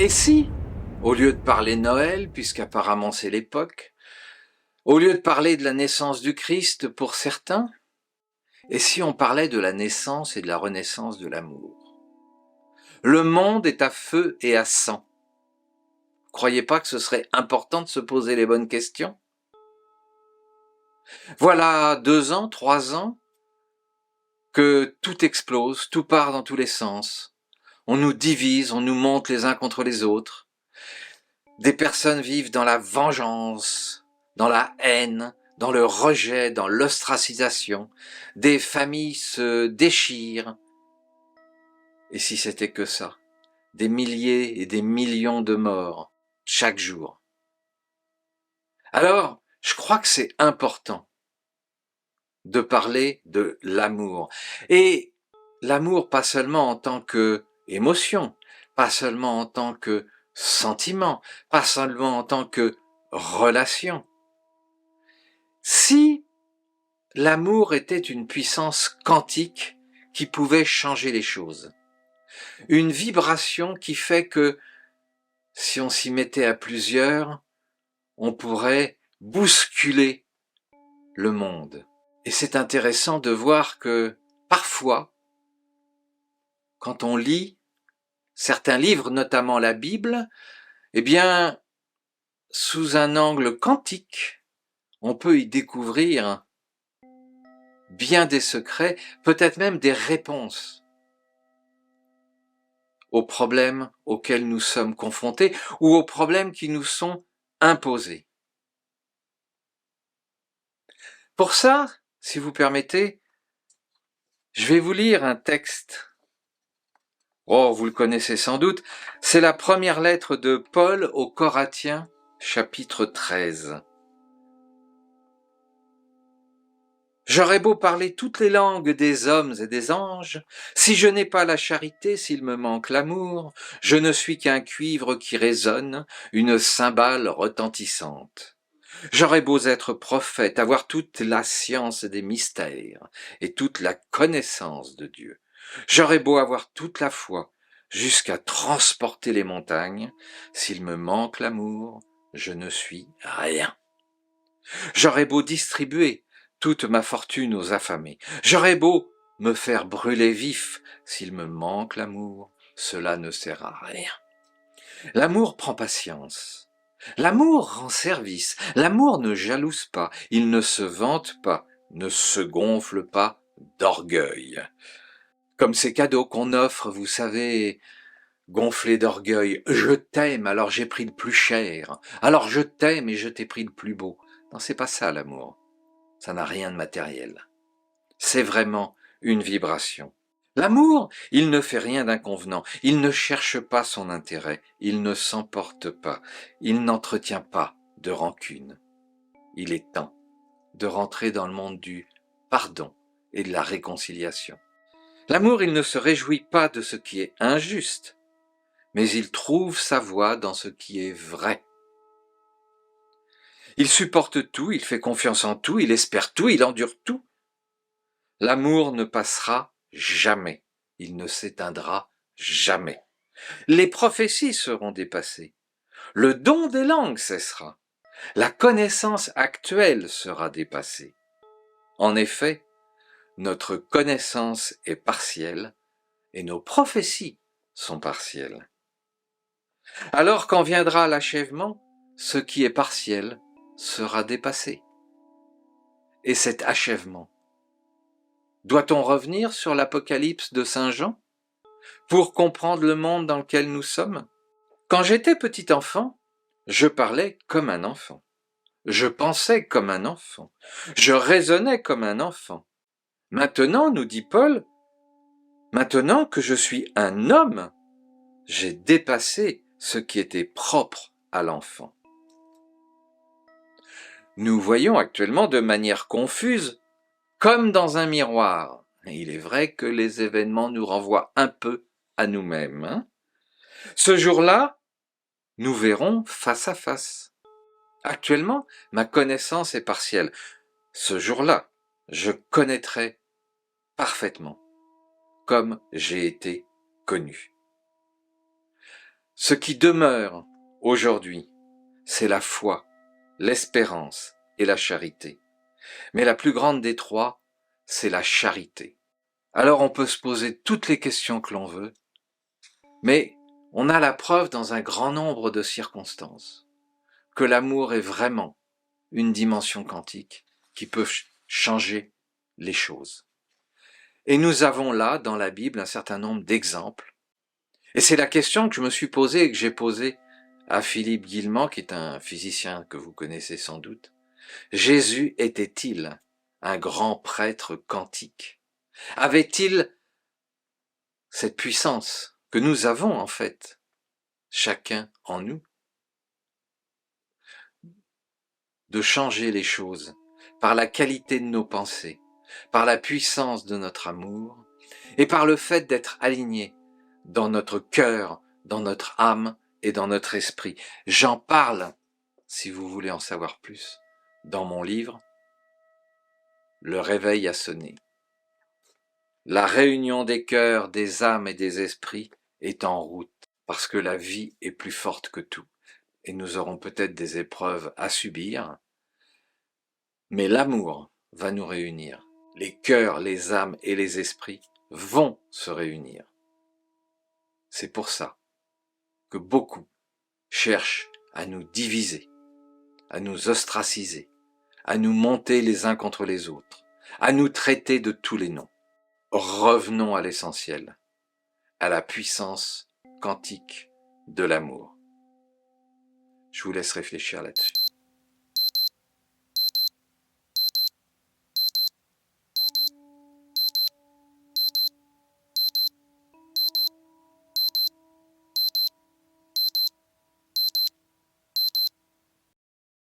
Et si, au lieu de parler de Noël, puisqu'apparemment c'est l'époque, au lieu de parler de la naissance du Christ pour certains, et si on parlait de la naissance et de la renaissance de l'amour? Le monde est à feu et à sang. Croyez pas que ce serait important de se poser les bonnes questions? Voilà 2 ans, 3 ans, que tout explose, tout part dans tous les sens. On nous divise, on nous monte les uns contre les autres. Des personnes vivent dans la vengeance, dans la haine, dans le rejet, dans l'ostracisation. Des familles se déchirent. Et si c'était que ça? Des milliers et des millions de morts chaque jour. Alors, je crois que c'est important de parler de l'amour. Et l'amour pas seulement en tant que émotion, pas seulement en tant que sentiment, pas seulement en tant que relation. Si l'amour était une puissance quantique qui pouvait changer les choses, une vibration qui fait que si on s'y mettait à plusieurs, on pourrait bousculer le monde. Et c'est intéressant de voir que parfois, quand on lit certains livres, notamment la Bible, eh bien, sous un angle quantique, on peut y découvrir bien des secrets, peut-être même des réponses aux problèmes auxquels nous sommes confrontés ou aux problèmes qui nous sont imposés. Pour ça, si vous permettez, je vais vous lire un texte. Oh, vous le connaissez sans doute, c'est la première lettre de Paul aux Corinthiens, chapitre 13. J'aurais beau parler toutes les langues des hommes et des anges, si je n'ai pas la charité, s'il me manque l'amour, je ne suis qu'un cuivre qui résonne, une cymbale retentissante. J'aurais beau être prophète, avoir toute la science des mystères et toute la connaissance de Dieu. J'aurais beau avoir toute la foi, jusqu'à transporter les montagnes, s'il me manque l'amour, je ne suis rien. J'aurais beau distribuer toute ma fortune aux affamés. J'aurais beau me faire brûler vif, s'il me manque l'amour, cela ne sert à rien. L'amour prend patience. L'amour rend service. L'amour ne jalouse pas. Il ne se vante pas, ne se gonfle pas d'orgueil. Comme ces cadeaux qu'on offre, vous savez, gonflés d'orgueil. Je t'aime, alors j'ai pris le plus cher. Alors je t'aime et je t'ai pris le plus beau. Non, c'est pas ça l'amour. Ça n'a rien de matériel. C'est vraiment une vibration. L'amour, il ne fait rien d'inconvenant, il ne cherche pas son intérêt, il ne s'emporte pas, il n'entretient pas de rancune. Il est temps de rentrer dans le monde du pardon et de la réconciliation. L'amour, il ne se réjouit pas de ce qui est injuste, mais il trouve sa voie dans ce qui est vrai. Il supporte tout, il fait confiance en tout, il espère tout, il endure tout. L'amour ne passera jamais, il ne s'éteindra jamais. Les prophéties seront dépassées, le don des langues cessera, la connaissance actuelle sera dépassée. En effet, notre connaissance est partielle et nos prophéties sont partielles. Alors quand viendra l'achèvement, ce qui est partiel sera dépassé. Et cet achèvement, doit-on revenir sur l'Apocalypse de Saint Jean pour comprendre le monde dans lequel nous sommes? Quand j'étais petit enfant, je parlais comme un enfant. Je pensais comme un enfant. Je raisonnais comme un enfant. Maintenant, nous dit Paul, maintenant que je suis un homme, j'ai dépassé ce qui était propre à l'enfant. Nous voyons actuellement de manière confuse, comme dans un miroir. Il est vrai que les événements nous renvoient un peu à nous-mêmes. Ce jour-là, nous verrons face à face. Actuellement, ma connaissance est partielle. Ce jour-là, je connaîtrai parfaitement, comme j'ai été connu. Ce qui demeure aujourd'hui, c'est la foi, l'espérance et la charité. Mais la plus grande des trois, c'est la charité. Alors on peut se poser toutes les questions que l'on veut, mais on a la preuve dans un grand nombre de circonstances que l'amour est vraiment une dimension quantique qui peut changer les choses. Et nous avons là, dans la Bible, un certain nombre d'exemples. Et c'est la question que je me suis posée et que j'ai posée à Philippe Guillemot, qui est un physicien que vous connaissez sans doute. Jésus était-il un grand prêtre quantique? Avait-il cette puissance que nous avons en fait, chacun en nous, de changer les choses par la qualité de nos pensées, par la puissance de notre amour et par le fait d'être aligné dans notre cœur, dans notre âme et dans notre esprit. J'en parle, si vous voulez en savoir plus, dans mon livre « Le réveil a sonné ». La réunion des cœurs, des âmes et des esprits est en route, parce que la vie est plus forte que tout. Et nous aurons peut-être des épreuves à subir, mais l'amour va nous réunir. Les cœurs, les âmes et les esprits vont se réunir. C'est pour ça que beaucoup cherchent à nous diviser, à nous ostraciser, à nous monter les uns contre les autres, à nous traiter de tous les noms. Revenons à l'essentiel, à la puissance quantique de l'amour. Je vous laisse réfléchir là-dessus.